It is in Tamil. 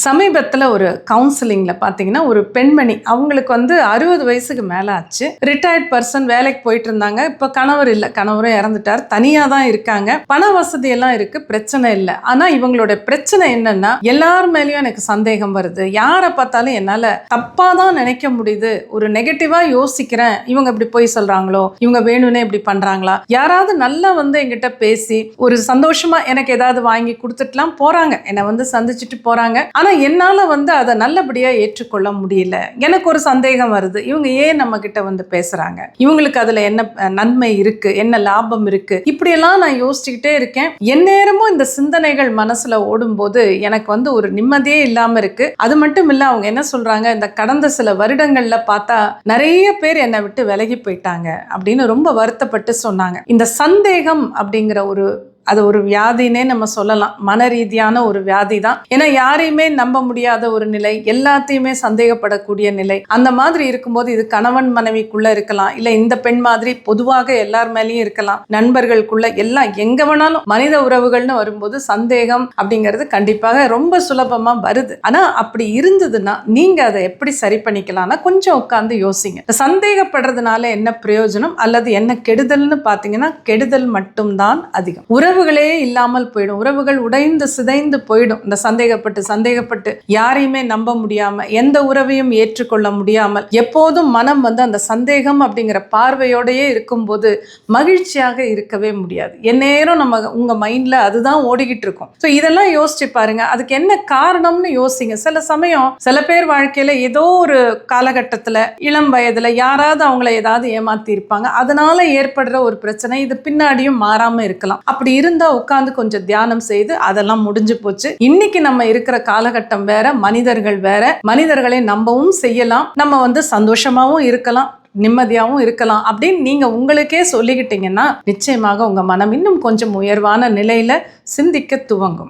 சமீபத்தில் ஒரு கவுன்சிலிங்கில் பார்த்தீங்கன்னா ஒரு பெண்மணி அவங்களுக்கு 60 வயசுக்கு மேலே ஆச்சு. ரிட்டையர்ட் பர்சன், வேலைக்கு போயிட்டு இருந்தாங்க. இப்போ கணவர் இல்லை, கணவரும் இறந்துட்டார். தனியாக தான் இருக்காங்க. பண வசதியெல்லாம் இருக்குது, பிரச்சனை இல்லை. ஆனால் இவங்களோட பிரச்சனை என்னன்னா, எல்லார் மேலேயும் எனக்கு சந்தேகம் வருது. யாரை பார்த்தாலும் என்னால் தப்பாக தான் நினைக்க முடியுது. ஒரு நெகட்டிவாக யோசிக்கிறேன். இவங்க இப்படி போய் சொல்கிறாங்களோ, இவங்க வேணும்னே இப்படி பண்ணுறாங்களா, யாராவது நல்லா என்கிட்ட பேசி ஒரு சந்தோஷமாக எனக்கு ஏதாவது வாங்கி கொடுத்துட்டுலாம் போகிறாங்க, என்னை சந்திச்சுட்டு போகிறாங்க. ஆனால் என்னால் அதை நல்லபடியாக ஏற்றுக்கொள்ள முடியல. எனக்கு ஒரு சந்தேகம் வருது, இவங்க ஏன் நம்ம கிட்ட பேசுகிறாங்க, இவங்களுக்கு அதில் என்ன நன்மை இருக்குது, என்ன லாபம் இருக்குது, இப்படியெல்லாம் நான் யோசிச்சுக்கிட்டே இருக்கேன். எந்நேரமும் இந்த சிந்தனைகள் மனசில் ஓடும்போது எனக்கு ஒரு நிம்மதியே இல்லாமல் இருக்குது. அது மட்டும் இல்லை, அவங்க என்ன சொல்கிறாங்க, இந்த கடந்த சில வருடங்களில் பார்த்தா நிறைய பேர் என்னை விட்டு விலகி போயிட்டாங்க அப்படின்னு ரொம்ப வருத்தப்பட்டு சொன்னாங்க. இந்த சந்தேகம் அப்படிங்கிற அது ஒரு வியாதினே நம்ம சொல்லலாம். மன ரீதியான ஒரு வியாதி தான். ஏன்னா யாரையுமே நம்ப முடியாத ஒரு நிலை, எல்லாத்தையுமே சந்தேகப்படக்கூடிய நிலை. அந்த மாதிரி இருக்கும்போது இது கணவன் மனைவிக்குள்ள இருக்கலாம், இல்லை இந்த பெண் மாதிரி பொதுவாக எல்லார் மேலேயும் இருக்கலாம், நண்பர்களுக்குள்ள எல்லாம் எங்க வேணாலும். மனித உறவுகள்னு வரும்போது சந்தேகம் அப்படிங்கிறது கண்டிப்பாக ரொம்ப சுலபமா வருது. ஆனா அப்படி இருந்ததுன்னா நீங்க அதை எப்படி சரி பண்ணிக்கலாம்னா கொஞ்சம் உட்கார்ந்து யோசிங்க. சந்தேகப்படுறதுனால என்ன பிரயோஜனம் அல்லது என்ன கெடுதல்னு பார்த்தீங்கன்னா கெடுதல் மட்டும்தான் அதிகம். உறவுகளே இல்லாமல் போயிடும். உறவுகள் உடைந்து சிதைந்து போயிடும். இந்த சந்தேகப்பட்டு யாரையுமே நம்ப முடியாம, எந்த உறவையும் ஏற்றுக்கொள்ள முடியாமல், எப்போதும் மனம் அந்த சந்தேகம் அப்படிங்கிற பார்வையோடையே இருக்கும்போது மகிழ்ச்சியாக இருக்கவே முடியாது. எந்நேரம் உங்க மைண்ட்ல அதுதான் ஓடிக்கிட்டு இருக்கும். ஸோ இதெல்லாம் யோசிச்சு பாருங்க. அதுக்கு என்ன காரணம்னு யோசிங்க. சில சமயம் சில பேர் வாழ்க்கையில ஏதோ ஒரு காலகட்டத்துல இளம் வயதுல யாராவது அவங்கள ஏதாவது ஏமாத்தி இருப்பாங்க. அதனால ஏற்படுற ஒரு பிரச்சனை இது பின்னாடியும் மாறாம இருக்கலாம். அப்படி இருந்தா உட்கார்ந்து கொஞ்சம் தியானம் செய்து அதெல்லாம் முடிஞ்சு போச்சு. இன்னைக்கு நம்ம இருக்கிற காலகட்டம் வேற, மனிதர்கள் வேற. மனிதர்களை நம்பவும் செய்யலாம், நம்ம சந்தோஷமாவும் இருக்கலாம், நிம்மதியாகவும் இருக்கலாம் அப்படின்னு நீங்க உங்களுக்கே சொல்லிக்கிட்டீங்கன்னா நிச்சயமாக உங்க மனம் இன்னும் கொஞ்சம் உயர்வான நிலையில சிந்திக்க துவங்கும்.